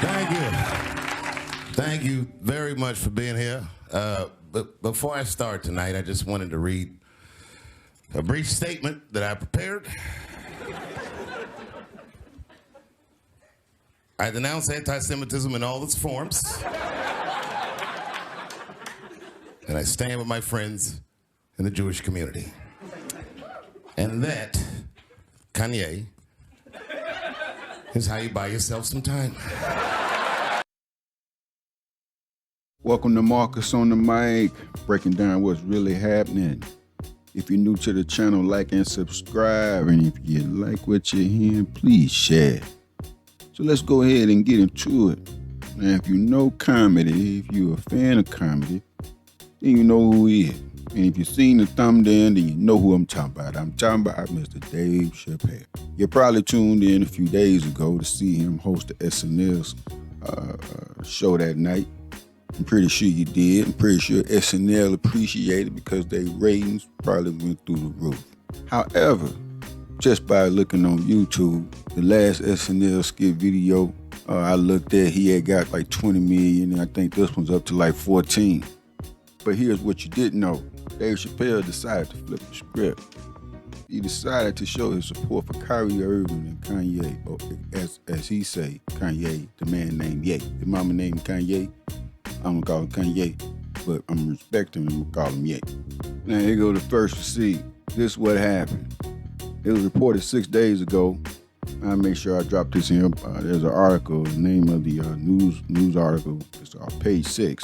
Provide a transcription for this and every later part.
Thank you. Thank you very much for being here. But before I start tonight, I just wanted to read a brief statement that I prepared. I denounce anti-Semitism in all its forms. And I stand with my friends in the Jewish community. And that, Kanye, is how you buy yourself some time. Welcome to Marcus on the mic, breaking down what's really happening. If you're new to the channel, like and subscribe. And if you like what you're hearing, please share. So let's go ahead and get into it. Now, if you know comedy, if you're a fan of comedy, then you know who he is. And if you've seen the thumbnail, then you know who I'm talking about. I'm talking about Mr. Dave Chappelle. You probably tuned in a few days ago to see him host the SNL show that night. I'm pretty sure you did. I'm pretty sure SNL appreciated because their ratings probably went through the roof. However, just by looking on YouTube, the last SNL skit video I looked at, he had got like 20 million, and I think this one's up to like 14. But here's what you didn't know. Dave Chappelle decided to flip the script. He decided to show his support for Kyrie Irving and Kanye, or as he say, Kanye, the man named Ye. The mama named Kanye. I'm gonna call him Kanye, but I'm respecting him and call him Ye. Now here go the first receipt. This is what happened. It was reported 6 days ago. I'll make sure I drop this in. There's an article, the name of the news article, it's page 6.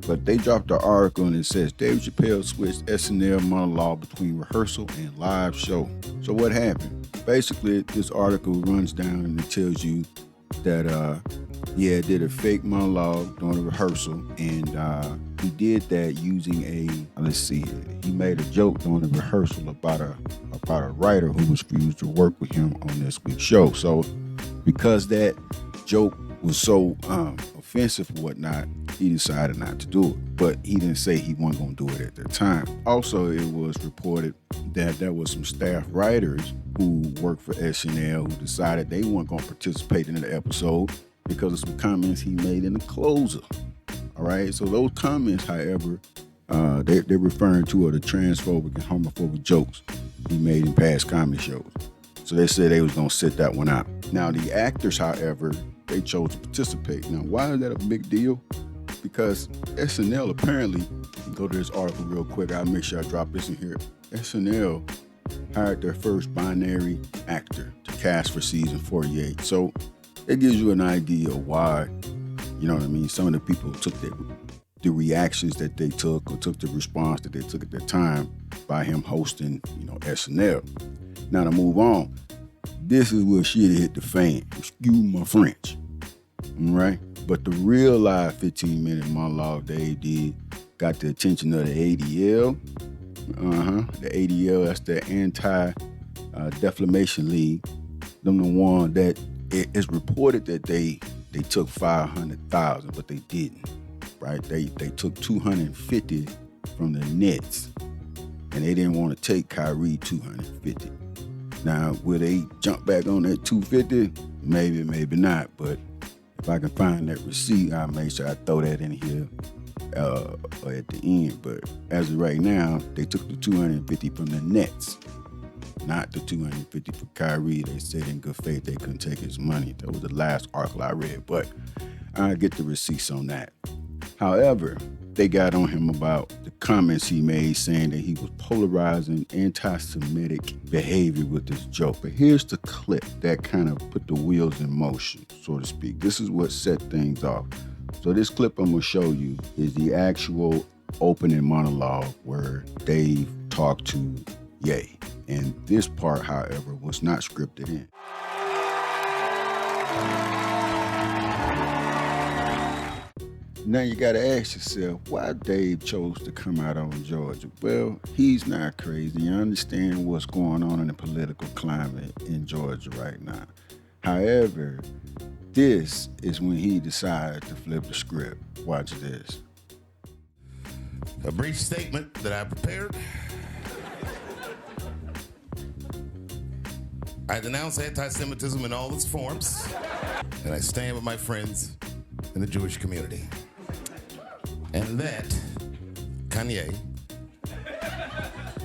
But they dropped the article and it says, Dave Chappelle switched SNL monologue between rehearsal and live show. So what happened? Basically, this article runs down and it tells you that did a fake monologue during a rehearsal, and he did that using he made a joke during the rehearsal about a writer who was refused to work with him on this week's show. So because that joke was so offensive and whatnot, he decided not to do it. But he didn't say he wasn't going to do it at the time. Also, it was reported that there was some staff writers who worked for SNL who decided they weren't going to participate in the episode because of some comments he made in the closer. All right, so those comments, however, they're referring to the transphobic and homophobic jokes he made in past comedy shows. So they said they was going to sit that one out. Now, the actors, however, they chose to participate. Now, why is that a big deal? Because SNL apparently, go to this article real quick, I'll make sure I drop this in here. SNL hired their first binary actor to cast for season 48. So it gives you an idea of why, you know what I mean, some of the people took the reactions that they took or took the response that they took at the time by him hosting, SNL. Now to move on, this is where shit hit the fan. Excuse my French. All right? But the real live 15-minute monologue they did got the attention of the ADL. The ADL, that's the Anti-Defamation League. Them the one that it's reported that they took 500,000, but they didn't. Right? They took 250 from the Nets, and they didn't want to take Kyrie 250. Now, will they jump back on that 250? Maybe, maybe not. But if I can find that receipt, I'll make sure I throw that in here at the end. But as of right now, they took the 250 from the Nets, not the 250 for Kyrie. They said in good faith they couldn't take his money. That was the last article I read. But I'll get the receipts on that. However, they got on him about the comments he made saying that he was polarizing anti-Semitic behavior with this joke. But here's the clip that kind of put the wheels in motion, so to speak. This is what set things off. So this clip I'm going to show you is the actual opening monologue where Dave talked to Ye. And this part, however, was not scripted in. Now you got to ask yourself why Dave chose to come out on Georgia. Well, he's not crazy. I understand what's going on in the political climate in Georgia right now. However, this is when he decided to flip the script. Watch this. A brief statement that I prepared. I denounce anti-Semitism in all its forms. and I stand with my friends in the Jewish community. And that, Kanye,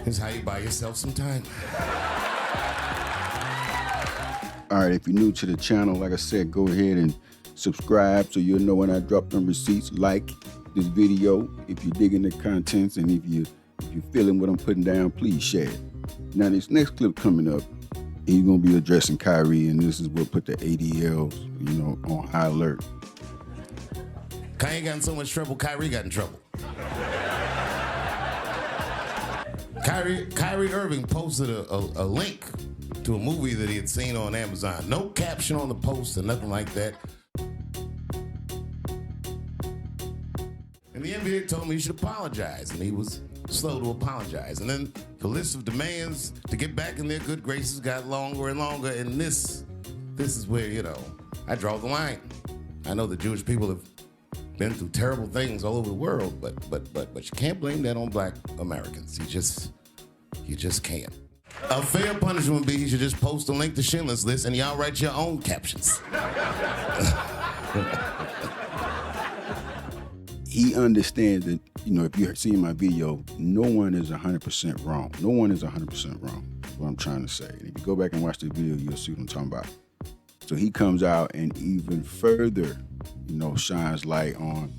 is how you buy yourself some time. All right, if you're new to the channel, like I said, go ahead and subscribe so you'll know when I drop them receipts. Like this video if you're digging the contents, and if you're feeling what I'm putting down, please share it. Now, this next clip coming up, he's gonna be addressing Kyrie, and this is what put the ADLs, on high alert. Kanye got in so much trouble, Kyrie got in trouble. Kyrie Irving posted a link to a movie that he had seen on Amazon. No caption on the post or nothing like that. And the NBA told me he should apologize, and he was slow to apologize. And then the list of demands to get back in their good graces got longer and longer, and this is where, I draw the line. I know the Jewish people have been through terrible things all over the world, but you can't blame that on black Americans. You just can't. A fair punishment would be you should just post a link to Schindler's List and y'all write your own captions. He understands that, if you're seeing my video, no one is 100% wrong. No one is 100% wrong, is what I'm trying to say. And if you go back and watch the video, you'll see what I'm talking about. So he comes out and even further, shines light on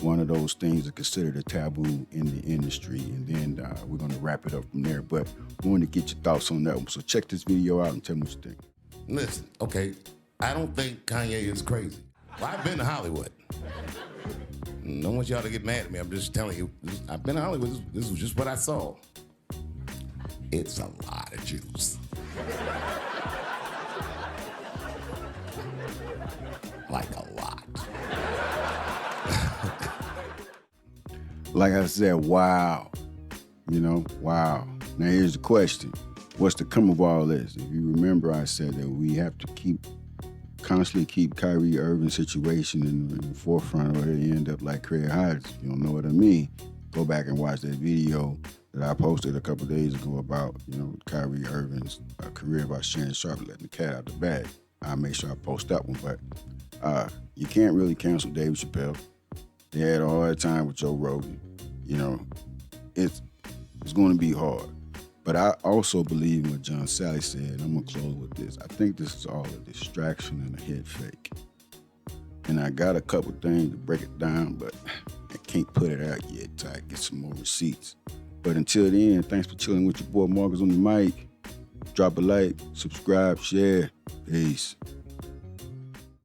one of those things that considered a taboo in the industry. And then we're going to wrap it up from there. But I want to get your thoughts on that one. So check this video out and tell me what you think. Listen, okay, I don't think Kanye is crazy. Well, I've been to Hollywood. I don't want y'all to get mad at me. I'm just telling you, I've been to Hollywood. This was just what I saw. It's a lot of Jews. Like a lot. Like I said, wow. Wow. Now here's the question. What's the come of all this? If you remember, I said that we have to constantly keep Kyrie Irving's situation in the forefront, or he end up like Craig Hodges. If you don't know what I mean, go back and watch that video that I posted a couple days ago about, Kyrie Irving's career, about Shannon Sharp letting the cat out the bag. I'll make sure I post that one, but you can't really cancel Dave Chappelle. They had a hard time with Joe Rogan. It's going to be hard. But I also believe in what John Sally said, and I'm going to close with this. I think this is all a distraction and a head fake. And I got a couple things to break it down, but I can't put it out yet until I get some more receipts. But until then, thanks for chilling with your boy Marcus on the mic. Drop a like, subscribe, share. Peace.